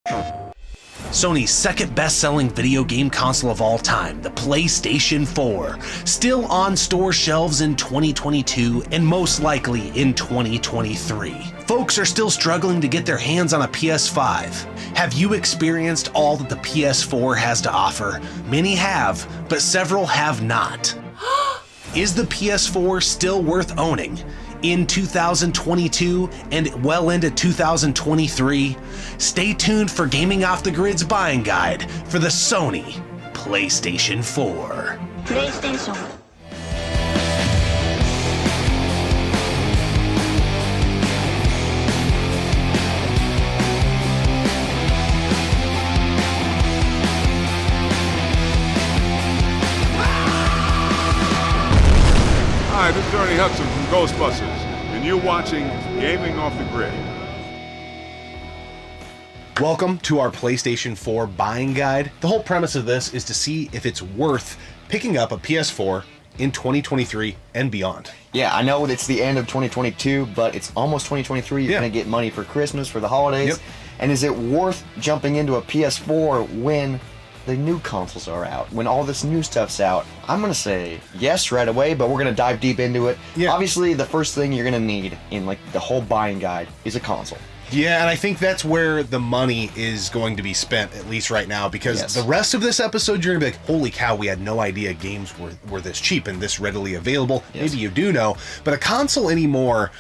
Sony's second best-selling video game console of all time, the PlayStation 4, still on store shelves in 2022 and most likely in 2023. Folks are still struggling to get their hands on a PS5. Have you experienced all that the PS4 has to offer? Many have, but several have not. Is the PS4 still worth owning? In 2022 and well into 2023, stay tuned for Gaming Off the Grid's buying guide for the Sony PlayStation 4. PlayStation. Hi, this is Ernie Hudson from Ghostbusters, and you're watching Gaming Off the Grid. Welcome to our PlayStation 4 buying guide. The whole premise of this is to see if it's worth picking up a PS4 in 2023 and beyond. Yeah, I know it's the end of 2022, but it's almost 2023. You're going to get money for Christmas, for the holidays. Yep. And is it worth jumping into a PS4 when the new consoles are out, when all this new stuff's out? I'm going to say yes right away, but we're going to dive deep into it. Yeah. Obviously, the first thing you're going to need in like the whole buying guide is a console. Yeah, and I think that's where the money is going to be spent, at least right now, because the rest of this episode, you're going to be like, holy cow, we had no idea games were this cheap and this readily available. Yes. Maybe you do know, but a console anymore,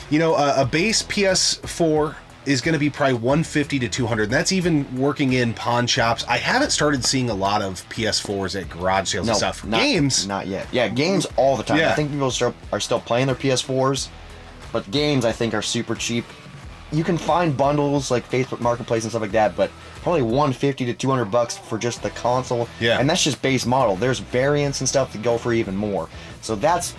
you know, a base PS4 is going to be probably $150 to $200, and that's even working in pawn shops. I haven't started seeing a lot of PS4s at garage sales and stuff. Games? Not yet. Yeah, games all the time. Yeah. I think people are still playing their PS4s, but games I think are super cheap. You can find bundles like Facebook Marketplace and stuff like that, but probably $150 to $200 for just the console. Yeah. And that's just base model. There's variants and stuff that go for even more. So that's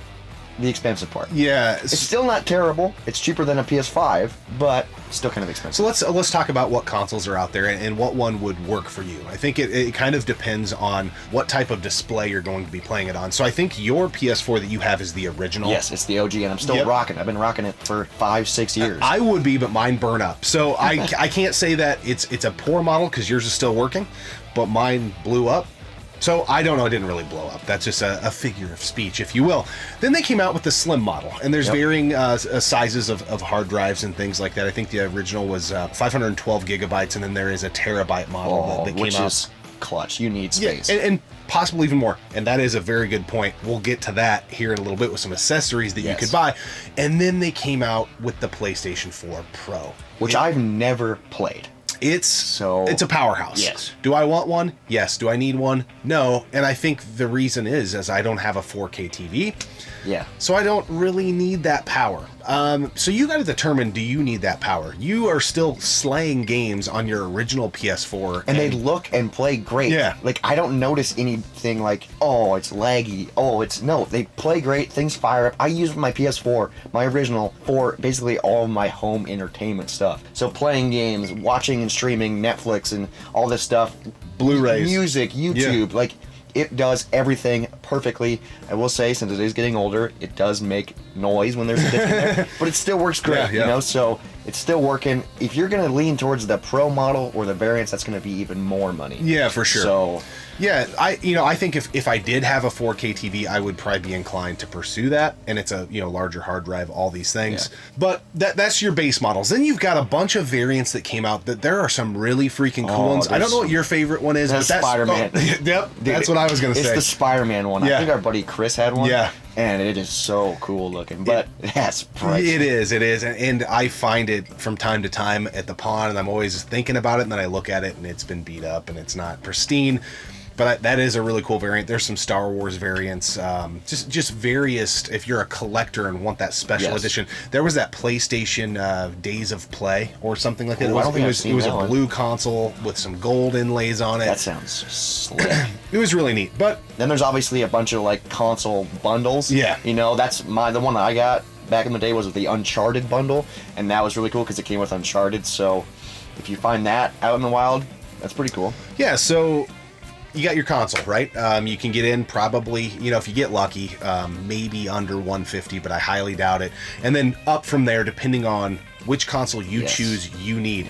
the expensive part. Yeah. It's still not terrible. It's cheaper than a PS5, but still kind of expensive. So let's talk about what consoles are out there and what one would work for you. I think it kind of depends on what type of display you're going to be playing it on. So I think your PS4 that you have is the original. Yes, it's the OG, and I'm still rocking it. I've been rocking it for 5-6 years. I would be, but mine burn up. So I can't say that it's a poor model because yours is still working, but mine blew up. So I don't know, it didn't really blow up. That's just a figure of speech, if you will. Then they came out with the slim model, and there's varying sizes of hard drives and things like that. I think the original was 512 gigabytes, and then there is a terabyte model that came out. Which is clutch. You need space. Yeah, and possibly even more. And that is a very good point. We'll get to that here in a little bit with some accessories that you could buy. And then they came out with the PlayStation 4 Pro. Which I've never played. It's a powerhouse. Yes. Do I want one? Yes. Do I need one? No. And I think the reason is I don't have a 4K TV. Yeah. So I don't really need that power. So you got to determine, do you need that power? You are still slaying games on your original PS4. And they look and play great. Yeah. Like, I don't notice anything like, oh, it's laggy. Oh, no, they play great. Things fire up. I use my PS4, my original, for basically all of my home entertainment stuff. So playing games, watching and streaming Netflix and all this stuff. Blu-rays. Music, YouTube. Like, it does everything perfectly. I will say, since it is getting older, it does make noise when there's a disc in there, but it still works great, you know? So it's still working. If you're going to lean towards the Pro model or the variants, that's going to be even more money. Yeah, for sure. So yeah, I think if I did have a 4K TV, I would probably be inclined to pursue that, and it's a larger hard drive, all these things. Yeah. But that's your base models. Then you've got a bunch of variants that came out. That there are some really freaking cool ones. I don't know what your favorite one is, but that's Spider-Man. Yep, dude, that's what I was gonna say. It's the Spider-Man one. Yeah. I think our buddy Chris had one. Yeah. And it is so cool looking, but that's pricey. It is, and I find it from time to time at the pawn, and I'm always thinking about it, and then I look at it, and it's been beat up, and it's not pristine. But that is a really cool variant. There's some Star Wars variants, just various. If you're a collector and want that special edition, there was that PlayStation Days of Play or something like that. Ooh, It was a blue console with some gold inlays on it. That sounds slick. It was really neat. But then there's obviously a bunch of like console bundles. Yeah, that's the one that I got back in the day was the Uncharted bundle, and that was really cool because it came with Uncharted. So if you find that out in the wild, that's pretty cool. Yeah. So you got your console, right? You can get in probably, if you get lucky, maybe under 150, but I highly doubt it. And then up from there, depending on which console you choose, you need.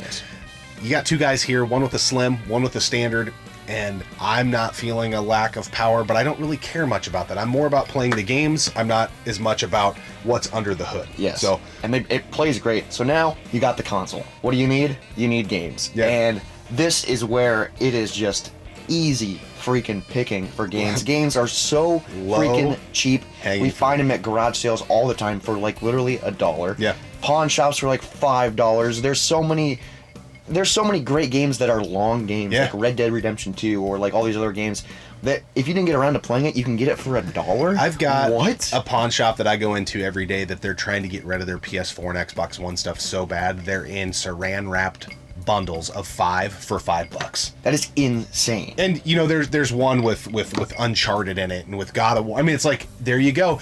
you got two guys here, one with a slim, one with a standard, and I'm not feeling a lack of power, but I don't really care much about that. I'm more about playing the games. I'm not as much about what's under the hood. Yes. So, and it plays great. So now you got the console. What do you need? You need games. Yeah. And this is where it is just easy freaking picking for games. Games are so Low freaking cheap. hanging We fruit. find them at garage sales all the time for like literally $1. Yeah. Pawn shops for like $5. There's so many great games that are long games, Yeah. like Red Dead Redemption 2 or like all these other games that if you didn't get around to playing it, you can get it for $1. I've got what? a pawn shop that I go into every day that they're trying to get rid of their PS4 and Xbox One stuff so bad. They're in saran wrapped bundles of 5 for $5. That is insane. And you know, there's one with Uncharted in it and with God of War. I mean, it's like, there you go.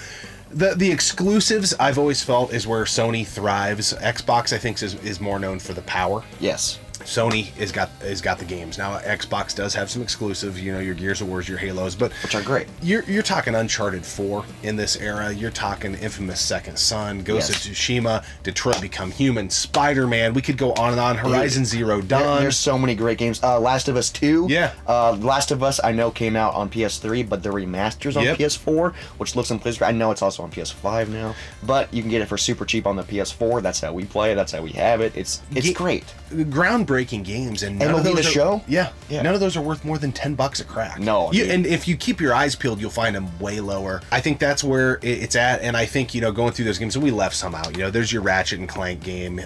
The exclusives I've always felt is where Sony thrives. Xbox I think is more known for the power. Yes. Sony has got the games. Now Xbox does have some exclusives, you know, your Gears of Wars, your Halos, but Which are great. You're talking Uncharted 4 in this era. You're talking Infamous Second Son, Ghost of Tsushima, Detroit Become Human, Spider-Man. We could go on and on. Horizon Zero Dawn. There's so many great games. Last of Us 2. Yeah. Last of Us I know came out on PS3, but the remasters on Yep. PS4, which looks and plays great. I know it's also on PS5 now, but you can get it for super cheap on the PS4. That's how we play it. That's how we have it. It's great. Groundbreaking games, and none of MLB those The are, Show? Yeah, Yeah. none of those are worth more than $10 a crack. No, dude. and if you keep your eyes peeled, you'll find them way lower. I think that's where it's at, and I think, you know, going through those games, and we left some out. You know, there's your Ratchet and Clank game,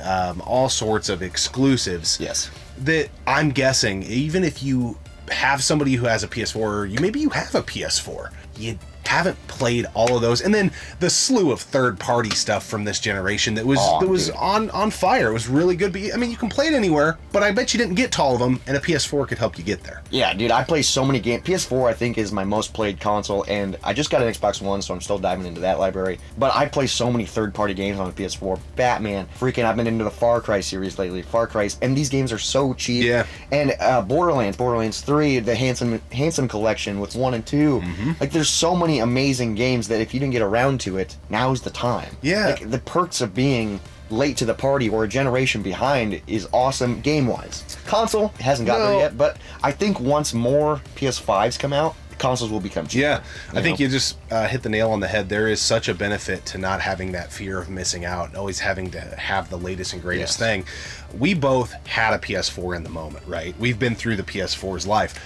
all sorts of exclusives. Yes. That I'm guessing, even if you have somebody who has a PS4, or maybe you have a PS4, you haven't played all of those, and then the slew of third-party stuff from this generation that was dude. on fire. It was really good. But I mean, you can play it anywhere, but I bet you didn't get to all of them, and a PS4 could help you get there. Yeah, dude, I play so many games. PS4, I think, is my most played console, and I just got an Xbox One, so I'm still diving into that library. But I play so many third-party games on the PS4. Batman, freaking, I've been into the Far Cry series lately. Far Cry, and these games are so cheap. Yeah. And Borderlands 3, the Handsome Collection with 1 and 2. Mm-hmm. Like, there's so many amazing games that if you didn't get around to it, now's the time. Yeah. Like, the perks of being late to the party or a generation behind is awesome game-wise. Console hasn't got there yet, but I think once more PS5s come out, consoles will become cheaper. Yeah, I think you just hit the nail on the head. There is such a benefit to not having that fear of missing out, always having to have the latest and greatest thing. We both had a PS4 in the moment, right? We've been through the PS4's life.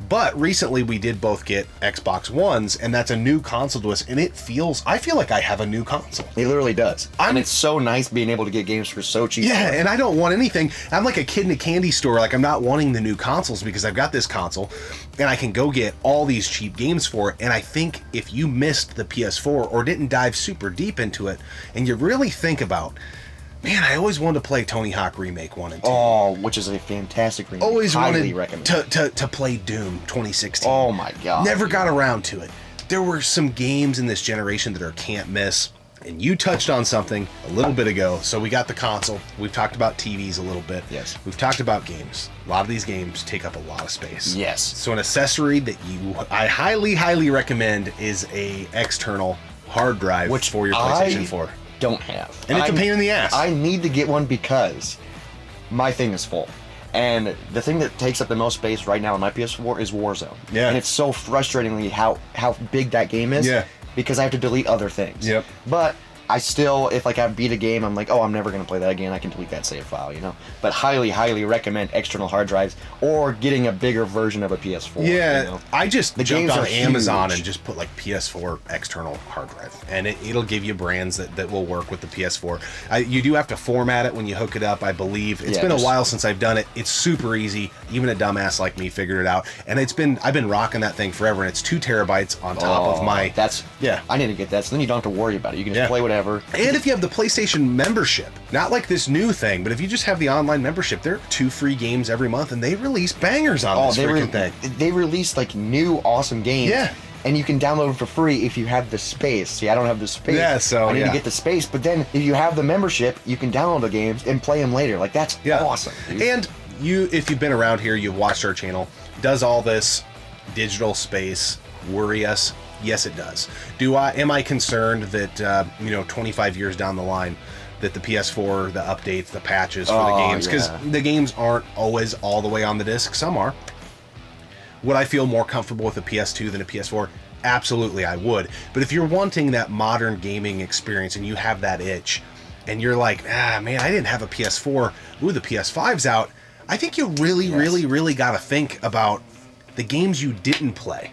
But recently we did both get Xbox Ones, and that's a new console to us, and I feel like I have a new console. It literally does. And it's so nice being able to get games for so cheap. Yeah, and I don't want anything. I'm like a kid in a candy store. Like, I'm not wanting the new consoles because I've got this console, and I can go get all these cheap games for it. And I think if you missed the PS4 or didn't dive super deep into it, and you really think about, man, I always wanted to play Tony Hawk Remake 1 and 2. Oh, which is a fantastic remake. Always Highly wanted recommend. to play Doom 2016. Oh my god. Never got around to it. There were some games in this generation that are can't miss, and you touched on something a little bit ago. So we got the console. We've talked about TVs a little bit. Yes. We've talked about games. A lot of these games take up a lot of space. Yes. So an accessory that I highly recommend is a external hard drive for your PlayStation 4. Don't have. And it's a pain in the ass. I need to get one because my thing is full. And the thing that takes up the most space right now on my PS4 is Warzone. Yeah. And it's so frustratingly how big that game is. Yeah. Because I have to delete other things. Yep. But I still, if like I beat a game, I'm like, oh, I'm never going to play that again. I can delete that save file, you know? But highly recommend external hard drives or getting a bigger version of a PS4. Yeah, You know? I just The jumped games on are Amazon huge. and just put like PS4 external hard drive, and it'll give you brands that will work with the PS4. You do have to format it when you hook it up, I believe. It's been a while since I've done it. It's super easy. Even a dumbass like me figured it out, and I've been rocking that thing forever, and it's 2 terabytes on top of my. I need to get that, so then you don't have to worry about it. You can just play whatever. And if you have the PlayStation membership, not like this new thing, but if you just have the online membership, there are 2 free games every month, and they release bangers on this freaking thing. They release like new awesome games. Yeah. And you can download them for free if you have the space. See, I don't have the space. Yeah, so I need to get the space. But then if you have the membership, you can download the games and play them later. Like, that's awesome, dude. And if you've been around here, you've watched our channel. Does all this digital space worry us? Yes, it does. Am I concerned that 25 years down the line that the PS4, the updates, the patches for the games, because the games aren't always all the way on the disc. Some are. Would I feel more comfortable with a PS2 than a PS4? Absolutely, I would. But if you're wanting that modern gaming experience and you have that itch, and you're like, man, I didn't have a PS4. Ooh, the PS5's out. I think you really, really got to think about the games you didn't play.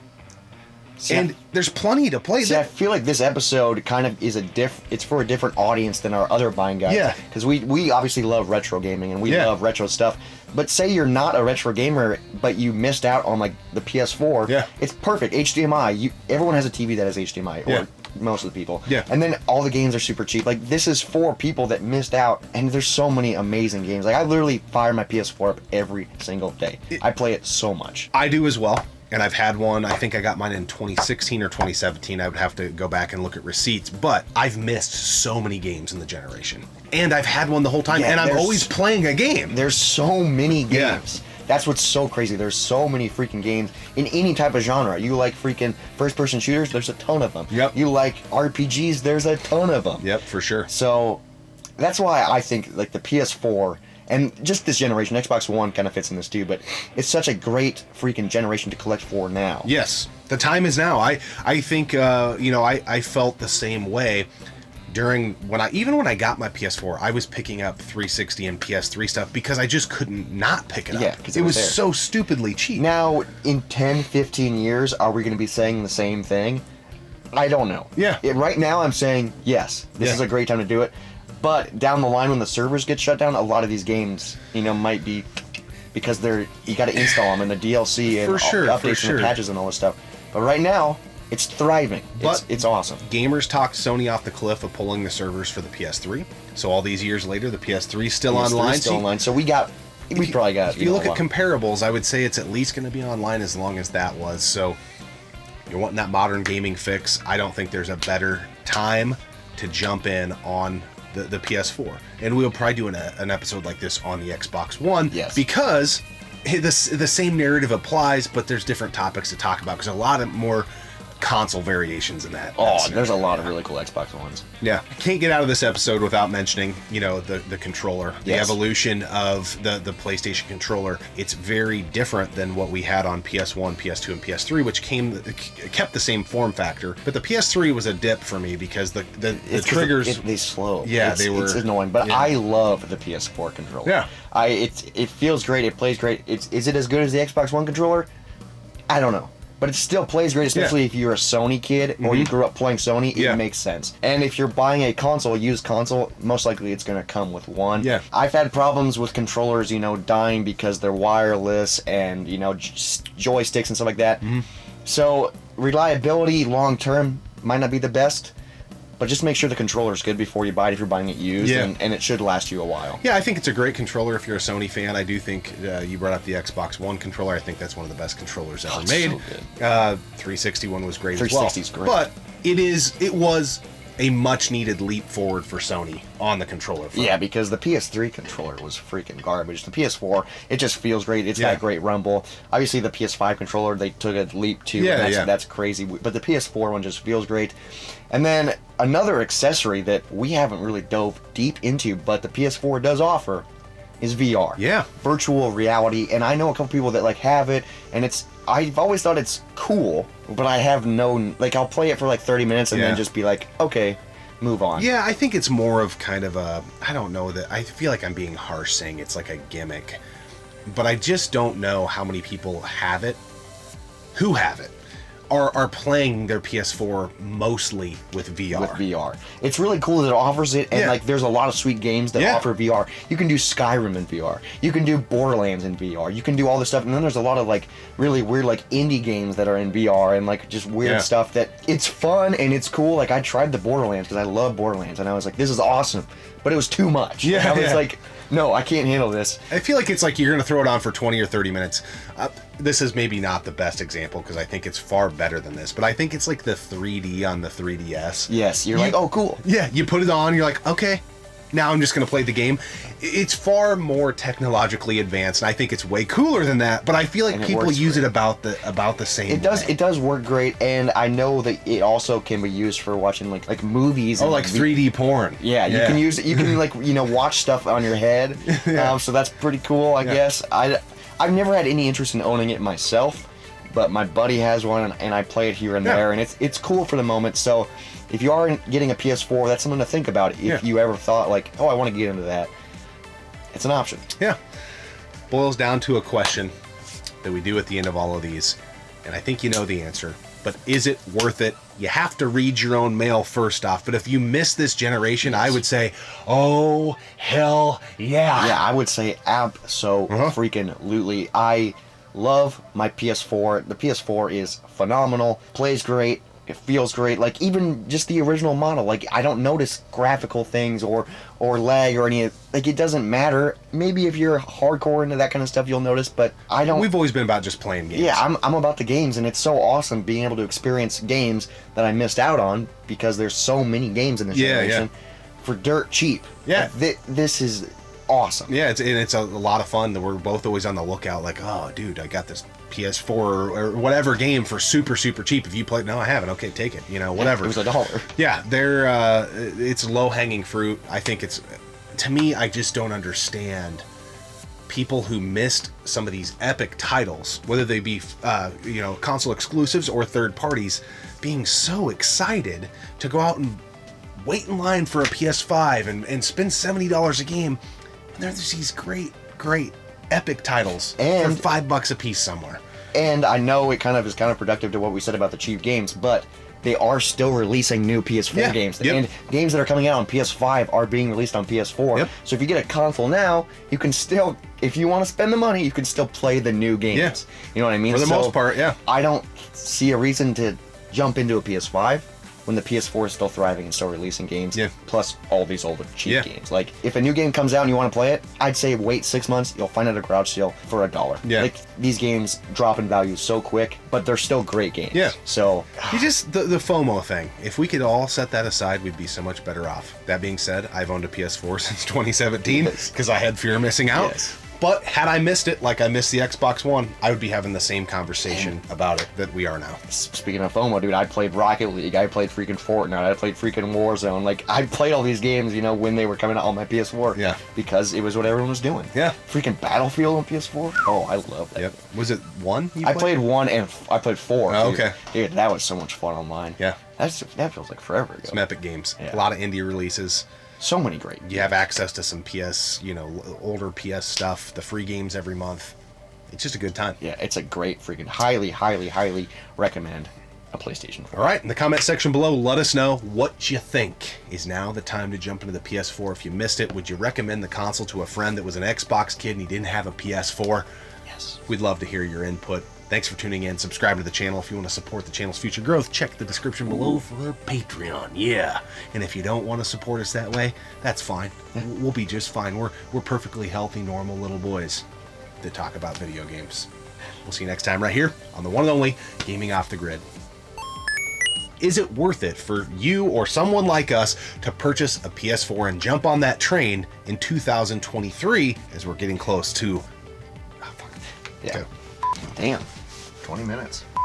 See, and there's plenty to play. See, I feel like this episode kind of is it's for a different audience than our other buying guides. Yeah. Because we obviously love retro gaming and we love retro stuff. But say you're not a retro gamer, but you missed out on like the PS4. Yeah. It's perfect. HDMI. Everyone has a TV that has HDMI. Or most of the people. Yeah. And then all the games are super cheap. Like, this is for people that missed out, and there's so many amazing games. Like, I literally fire my PS4 up every single day. I play it so much. I do as well. And I've had one, I think I got mine in 2016 or 2017. I would have to go back and look at receipts. But I've missed so many games in the generation. And I've had one the whole time, and I'm always playing a game. There's so many games. That's what's so crazy. There's so many freaking games in any type of genre. You like freaking first-person shooters? There's a ton of them. Yep. You like RPGs? There's a ton of them. Yep, for sure. So that's why I think like the PS4 and just this generation, Xbox One kind of fits in this too, but it's such a great freaking generation to collect for now. Yes, the time is now. I think I felt the same way. During when I got my PS4, I was picking up 360 and PS3 stuff because I just couldn't not pick it up. Yeah, because it was so stupidly cheap. Now, in 10, 15 years, are we going to be saying the same thing? I don't know. Yeah. Right now, I'm saying, yes, this is a great time to do it. But down the line, when the servers get shut down, a lot of these games, might be because you got to install them and the DLC and updates and the patches and all this stuff. But right now, it's thriving. It's awesome. Gamers talked Sony off the cliff of pulling the servers for the PS3. So all these years later, the PS3 is still online. Still online. So we probably got. If you look at comparables, I would say it's at least going to be online as long as that was. So you're wanting that modern gaming fix. I don't think there's a better time to jump in on the PS4. And we'll probably do an episode like this on the Xbox One. Yes. Because the same narrative applies, but there's different topics to talk about because a lot of more console variations in that. There's a lot of really cool Xbox Ones. Yeah. I can't get out of this episode without mentioning, the controller. The evolution of the PlayStation controller. It's very different than what we had on PS1, PS2, and PS3, which kept the same form factor. But the PS3 was a dip for me because the triggers... They slow. Yeah, It's annoying, but I love the PS4 controller. Yeah. It feels great. It plays great. Is it as good as the Xbox One controller? I don't know. But it still plays great, especially if you're a Sony kid or you grew up playing Sony. It makes sense. And if you're buying a used console, most likely it's going to come with one. Yeah. I've had problems with controllers, dying because they're wireless and, joysticks and stuff like that. Mm-hmm. So reliability long term might not be the best. But just make sure the controller's good before you buy it if you're buying it used, and it should last you a while. Yeah, I think it's a great controller if you're a Sony fan. I do think you brought up the Xbox One controller. I think that's one of the best controllers ever made. So good. 360 one was great as well. 360's great. But it was a much-needed leap forward for Sony on the controller front. Yeah, because the PS3 controller was freaking garbage. The PS4, it just feels great. It's got great rumble. Obviously, the PS5 controller, they took a leap too. That's crazy. But the PS4 one just feels great. And then another accessory that we haven't really dove deep into, but the PS4 does offer, is VR. Yeah. Virtual reality. And I know a couple people that have it, and I've always thought it's cool, but I have I'll play it for 30 minutes and then just be like, okay, move on. Yeah, I think it's more of kind of I don't know that, I feel like I'm being harsh saying it's like a gimmick, but I just don't know how many people have it, who have it, are playing their PS4 mostly with VR. With VR. It's really cool that it offers it, and there's a lot of sweet games that offer VR. You can do Skyrim in VR. You can do Borderlands in VR. You can do all this stuff, and then there's a lot of really weird indie games that are in VR and just weird stuff that it's fun and it's cool. I tried the Borderlands because I love Borderlands, and I was like, this is awesome, but it was too much. I was like, no, I can't handle this. I feel like it's you're going to throw it on for 20 or 30 minutes. This is maybe not the best example because I think it's far better than this, but I think it's the 3D on the 3DS. Yes, you're like, oh, cool. Yeah, you put it on, you're like, okay, now I'm just going to play the game. It's far more technologically advanced, and I think it's way cooler than that. But I feel like people use it about the same. It does work great, and I know that it also can be used for watching like movies. Oh, like 3D porn. Yeah, you can use it. You can like watch stuff on your head. So that's pretty cool, I guess. I've never had any interest in owning it myself, but my buddy has one, and I play it here and there, and it's cool for the moment. So if you are getting a PS4, that's something to think about. If you ever thought like, oh, I want to get into that. It's an option. Yeah. Boils down to a question that we do at the end of all of these, and I think you know the answer, but is it worth it? You have to read your own mail first off, but if you miss this generation, I would say, oh, hell yeah. Yeah, I would say abso-freaking-lutely. I love my PS4. The PS4 is phenomenal, plays great. It feels great. Like, even just the original model, like, I don't notice graphical things or lag or any, like, it doesn't matter. Maybe if you're hardcore into that kind of stuff, you'll notice, but I don't. We've always been about just playing games. Yeah, I'm about the games, and it's so awesome being able to experience games that I missed out on because there's so many games in this generation for dirt cheap. Yeah. Like, this is awesome. Yeah, it's a lot of fun that we're both always on the lookout, like, oh, dude, I got this PS4 or whatever game for super cheap. If you play, no, I haven't. Okay, take it. Whatever. It was $1. Yeah, it's low hanging fruit. I think to me, I just don't understand people who missed some of these epic titles, whether they be console exclusives or third parties, being so excited to go out and wait in line for a PS5 and spend $70 a game. And there's these great epic titles for $5 a piece somewhere. And I know it kind of is counterproductive to what we said about the cheap games, but they are still releasing new PS4 games. And games that are coming out on PS5 are being released on PS4. Yep. So if you get a console now, you can still, if you want to spend the money, you can still play the new games. Yeah. You know what I mean? For the most part, yeah. I don't see a reason to jump into a PS5 when the PS4 is still thriving and still releasing games, plus all these older cheap games. Like, if a new game comes out and you want to play it, I'd say wait 6 months, you'll find it at a garage sale for $1. Yeah. Like, these games drop in value so quick, but they're still great games. Yeah. So, you just, the FOMO thing, if we could all set that aside, we'd be so much better off. That being said, I've owned a PS4 since 2017 because I had fear of missing out. Yes. But had I missed it, like I missed the Xbox One, I would be having the same conversation about it that we are now. Speaking of FOMO, dude, I played Rocket League, I played freaking Fortnite, I played freaking Warzone. Like, I played all these games, when they were coming out on my PS4. Yeah. Because it was what everyone was doing. Yeah. Freaking Battlefield on PS4. Oh, I love that. Yep. Was it 1? I played 1 and I played 4. Oh, dude. okay. Dude, that was so much fun online. Yeah. That feels like forever ago. Some epic games. Yeah. A lot of indie releases. So many great. You have access to some PS, older PS stuff, the free games every month. It's just a good time. Yeah, it's a great freaking highly recommend a PlayStation 4. All right, in the comment section below, let us know what you think. Is now the time to jump into the PS4? If you missed it, would you recommend the console to a friend that was an Xbox kid and he didn't have a PS4? Yes. We'd love to hear your input. Thanks for tuning in. Subscribe to the channel. If you want to support the channel's future growth, check the description below for our Patreon. Yeah. And if you don't want to support us that way, that's fine. We'll be just fine. We're perfectly healthy, normal little boys that talk about video games. We'll see you next time right here on the one and only Gaming Off the Grid. Is it worth it for you or someone like us to purchase a PS4 and jump on that train in 2023 as we're getting close to... Yeah. Damn. 20 minutes.